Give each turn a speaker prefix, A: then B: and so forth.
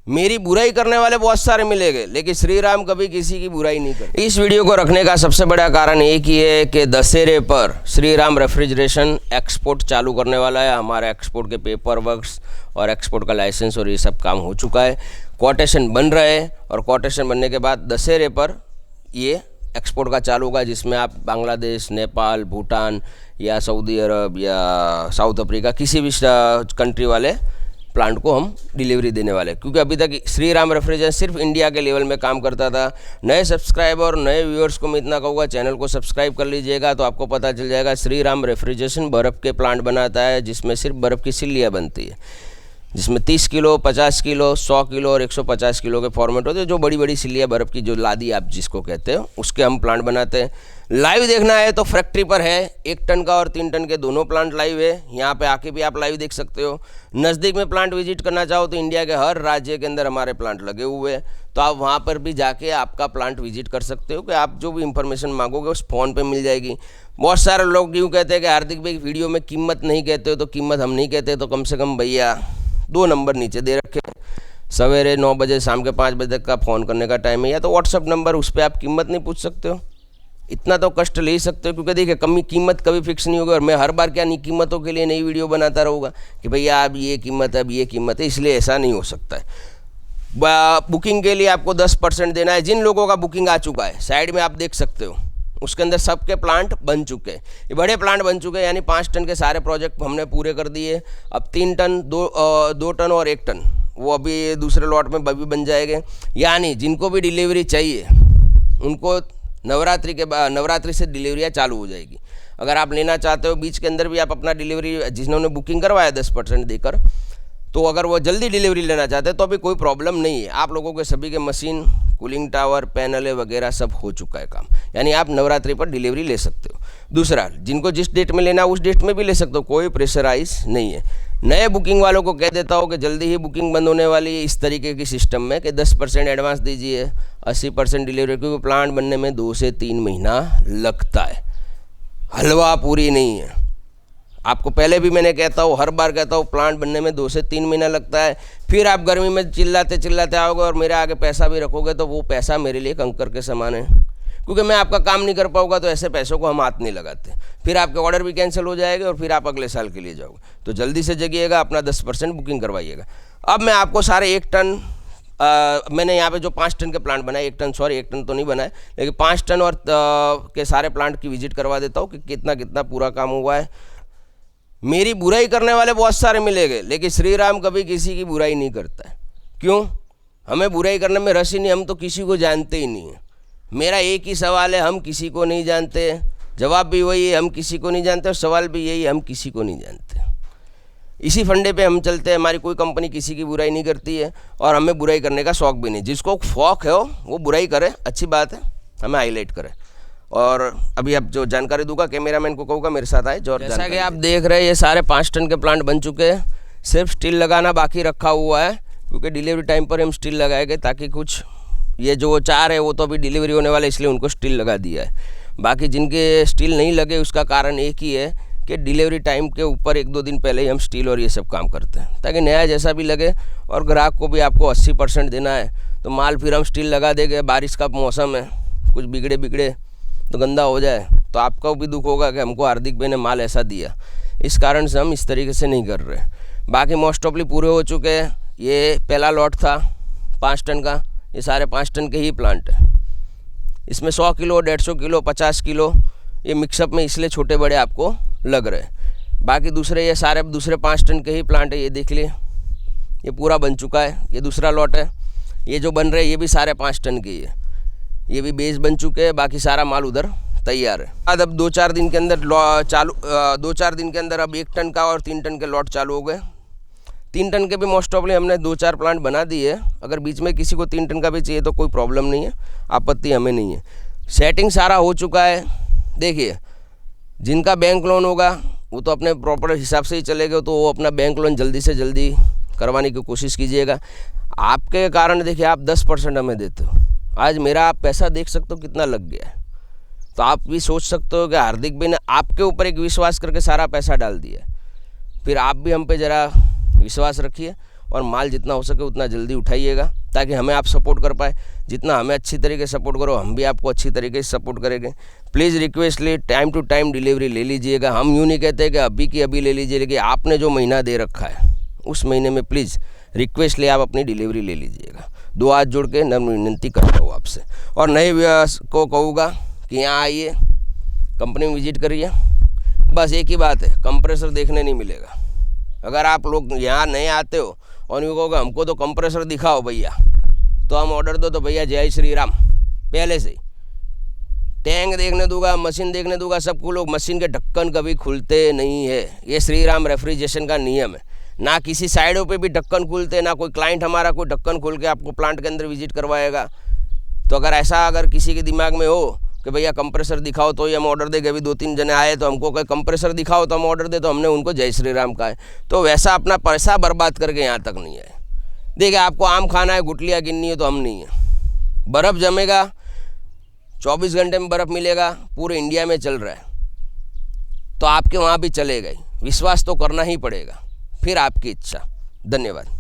A: मेरी बुराई करने वाले बहुत सारे मिलेंगे, लेकिन श्री राम कभी किसी की बुराई नहीं करते। इस वीडियो को रखने का सबसे बड़ा कारण एक ही है कि दशहरे पर श्री राम रेफ्रिजरेशन एक्सपोर्ट चालू करने वाला है। हमारे एक्सपोर्ट के पेपर वर्क्स और एक्सपोर्ट का लाइसेंस और ये सब काम हो चुका है, कोटेशन बन रहे हैं और कोटेशन बनने के बाद दशहरे पर ये एक्सपोर्ट का चालू होगा, जिसमें आप बांग्लादेश, नेपाल, भूटान या सऊदी अरब या साउथ अफ्रीका किसी भी कंट्री वाले प्लांट को हम डिलीवरी देने वाले हैं। क्योंकि अभी तक श्री राम रेफ्रिजरेशन सिर्फ इंडिया के लेवल में काम करता था। नए सब्सक्राइबर और नए व्यूअर्स को मैं इतना कहूँगा, चैनल को सब्सक्राइब कर लीजिएगा तो आपको पता चल जाएगा। श्री राम रेफ्रिजरेशन बर्फ़ के प्लांट बनाता है, जिसमें सिर्फ बर्फ़ की सिल्लियाँ बनती है, जिसमें 30 किलो, 50 किलो, 100 किलो और 150 किलो के फॉर्मेट होते हैं। जो बड़ी बड़ी सिल्लियाँ बर्फ़ की, जो लादी आप जिसको कहते हो, उसके हम प्लांट बनाते हैं। लाइव देखना है तो फैक्ट्री पर है, 1 टन का और 3 टन के दोनों प्लांट लाइव है। यहाँ पे आके भी आप लाइव देख सकते हो। नज़दीक में प्लांट विजिट करना चाहो तो इंडिया के हर राज्य के अंदर हमारे प्लांट लगे हुए हैं, तो आप वहाँ पर भी जाके आपका प्लांट विजिट कर सकते हो कि आप जो भी इंफॉर्मेशन मांगोगे उस फ़ोन पे मिल जाएगी। बहुत सारे लोग यूँ कहते हैं कि हार्दिक भाई वीडियो में कीमत नहीं कहते हो, तो कीमत हम नहीं कहते तो कम से कम भैया 2 नंबर नीचे दे रखे, सवेरे 9 बजे, शाम के 5 बजे तक का फ़ोन करने का टाइम है, या तो व्हाट्सअप नंबर, उस पर आप कीमत नहीं पूछ सकते हो। इतना तो कष्ट ले ही सकते हो, क्योंकि देखिए कीमत कभी फिक्स नहीं होगी और मैं हर बार क्या नहीं कीमतों के लिए नई वीडियो बनाता रहूँगा कि भैया अब ये कीमत है, अब ये कीमत है, इसलिए ऐसा नहीं हो सकता है। बुकिंग के लिए आपको 10% देना है। जिन लोगों का बुकिंग आ चुका है, साइड में आप देख सकते हो, उसके अंदर सबके प्लांट बन चुके हैं, ये बड़े प्लांट बन चुके हैं, यानी 5 टन के सारे प्रोजेक्ट हमने पूरे कर दिए। अब 3 टन, 2 टन और 1 टन वो अभी दूसरे लॉट में भी बन जाएंगे। यानी जिनको भी डिलीवरी चाहिए उनको नवरात्रि से डिलीवरियाँ चालू हो जाएगी। अगर आप लेना चाहते हो बीच के अंदर भी आप अपना डिलीवरी, जिन्होंने बुकिंग करवाया 10% देकर, तो अगर वो जल्दी डिलीवरी लेना चाहते हैं तो अभी कोई प्रॉब्लम नहीं है। आप लोगों के सभी के मशीन, कूलिंग टावर, पैनल वगैरह सब हो चुका है काम, यानी आप नवरात्रि पर डिलीवरी ले सकते हो। दूसरा, जिनको जिस डेट में लेना उस डेट में भी ले सकते हो, कोई प्रेशराइज नहीं है। नए बुकिंग वालों को कह देता हूँ कि जल्दी ही बुकिंग बंद होने वाली है इस तरीके की सिस्टम में कि 10% एडवांस दीजिए, 80% डिलीवरी, क्योंकि प्लांट बनने में 2 से 3 महीना लगता है, हलवा पूरी नहीं है। आपको पहले भी मैंने कहता हूँ, हर बार कहता हूँ, प्लांट बनने में 2 से 3 महीना लगता है। फिर आप गर्मी में चिल्लाते आओगे और मेरे आगे पैसा भी रखोगे तो वो पैसा मेरे लिए कंकर के समान है, क्योंकि मैं आपका काम नहीं कर पाऊंगा, तो ऐसे पैसों को हम हाथ नहीं लगाते। फिर आपके ऑर्डर भी कैंसिल हो जाएंगे और फिर आप अगले साल के लिए जाओगे। तो जल्दी से जगिएगा, अपना 10% बुकिंग करवाइएगा। अब मैं आपको सारे 1 टन, मैंने यहाँ पे जो 5 टन के प्लांट बनाए, 1 टन तो नहीं बनाए, लेकिन 5 टन और के सारे प्लांट की विजिट करवा देता हूँ कि कितना कितना पूरा काम हुआ है। मेरी बुराई करने वाले बहुत सारे मिलेंगे, लेकिन श्री राम कभी किसी की बुराई नहीं करता है। क्यों? हमें बुराई करने में रस ही नहीं, हम तो किसी को जानते ही नहीं है। मेरा एक ही सवाल है, हम किसी को नहीं जानते। जवाब भी वही है, हम किसी को नहीं जानते, और सवाल भी यही है, हम किसी को नहीं जानते। इसी फंडे पे हम चलते हैं। हमारी कोई कंपनी किसी की बुराई नहीं करती है और हमें बुराई करने का शौक़ भी नहीं। जिसको शौक़ है वो बुराई करे, अच्छी बात है, हमें हाईलाइट करे। और अभी अब जो जानकारी दूंगा, कैमरामैन को कहूँगा मेरे साथ आए। जो जैसा कि आप देख रहे हैं, ये सारे 5 टन के प्लांट बन चुके हैं, सिर्फ स्टील लगाना बाकी रखा हुआ है, क्योंकि डिलीवरी टाइम पर हम स्टील लगाएंगे, ताकि कुछ ये जो 4 है वो तो अभी डिलीवरी होने वाले, इसलिए उनको स्टील लगा दिया है। बाकी जिनके स्टील नहीं लगे उसका कारण एक ही है कि डिलीवरी टाइम के ऊपर 1-2 दिन पहले ही हम स्टील और ये सब काम करते हैं, ताकि नया जैसा भी लगे और ग्राहक को भी आपको 80% देना है। तो माल फिर हम स्टील लगा देंगे, बारिश का मौसम है, कुछ बिगड़े तो गंदा हो जाए तो आपका भी दुख होगा कि हमको हार्दिक भाई ने माल ऐसा दिया। इस कारण से हम इस तरीके से नहीं कर रहे। बाकी मोस्ट ऑफली पूरे हो चुके हैं। ये पहला लॉट था 5 टन का, ये सारे 5 टन के ही प्लांट है। इसमें 100 किलो, 150 किलो, 50 किलो ये मिक्सअप में इसलिए छोटे बड़े आपको लग रहे हैं। बाकी दूसरे ये सारे दूसरे 5 टन के ही प्लांट है। ये देख लिए, ये पूरा बन चुका है, ये दूसरा लॉट है। ये जो बन रहे हैं ये भी सारे 5 टन के ही है, ये भी बेस बन चुके हैं। बाकी सारा माल उधर तैयार है। अब 2-4 दिन के अंदर 2-4 दिन के अंदर अब 1 टन का और 3 टन के लॉट चालू हो गए। 3 टन के भी मोस्ट ऑफली हमने 2-4 प्लांट बना दिए। अगर बीच में किसी को 3 टन का भी चाहिए तो कोई प्रॉब्लम नहीं है, आपत्ति हमें नहीं है। सेटिंग सारा हो चुका है। देखिए, जिनका बैंक लोन होगा वो तो अपने प्रॉपर हिसाब से ही चलेगा, तो वो अपना बैंक लोन जल्दी से जल्दी करवाने की कोशिश कीजिएगा। आपके कारण देखिए आप 10% हमें देते हो, आज मेरा आप पैसा देख सकते हो कितना लग गया है, तो आप भी सोच सकते हो कि हार्दिक भाई ने आपके ऊपर एक विश्वास करके सारा पैसा डाल दिया। फिर आप भी हम पे ज़रा विश्वास रखिए और माल जितना हो सके उतना जल्दी उठाइएगा, ताकि हमें आप सपोर्ट कर पाए। जितना हमें अच्छी तरीके से सपोर्ट करो, हम भी आपको अच्छी तरीके से सपोर्ट करेंगे। Please requestly time to time delivery ले लीजिएगा। हम यूँ नहीं कहते कि अभी की अभी ले लीजिए, लेकिन आपने जो महीना दे रखा है उस महीने में प्लीज़ रिक्वेस्टली आप अपनी डिलीवरी ले लीजिएगा। दो हाथ जोड़ के नम्र विनती करता हूँ आपसे। और नए व्यूअर्स को कहूँगा कि यहाँ आइए, कंपनी में विजिट करिए। बस एक ही बात है, कंप्रेसर देखने नहीं मिलेगा। अगर आप लोग यहाँ नहीं आते हो और यूँ कहोगे हमको तो कंप्रेसर दिखाओ भैया, तो हम ऑर्डर दो तो भैया जय श्री राम पहले से ही। टैंक देखने दूंगा, मशीन देखने दूंगा, सबको लोग। मशीन के ढक्कन कभी खुलते नहीं है, ये श्री राम रेफ्रिजरेशन का नियम है। ना किसी साइडों पे भी ढक्कन खुलते, ना कोई क्लाइंट हमारा कोई ढक्कन खोल के आपको प्लांट के अंदर विजिट करवाएगा। तो अगर किसी के दिमाग में हो कि भैया कंप्रेसर दिखाओ तो ही हम ऑर्डर दे, अभी 2-3 जने आए तो हमको कहे कंप्रेसर दिखाओ तो हम ऑर्डर दे, तो हमने उनको जय श्री राम कहा है। तो वैसा अपना पैसा बर्बाद करके यहाँ तक नहीं आए। देखिए, आपको आम खाना है, गुटलियाँ गिननी है, तो हम नहीं है। बर्फ़ जमेगा, 24 घंटे में बर्फ़ मिलेगा, पूरे इंडिया में चल रहा है, तो आपके वहाँ भी चलेगा ही। विश्वास तो करना ही पड़ेगा, फिर आपकी इच्छा। धन्यवाद।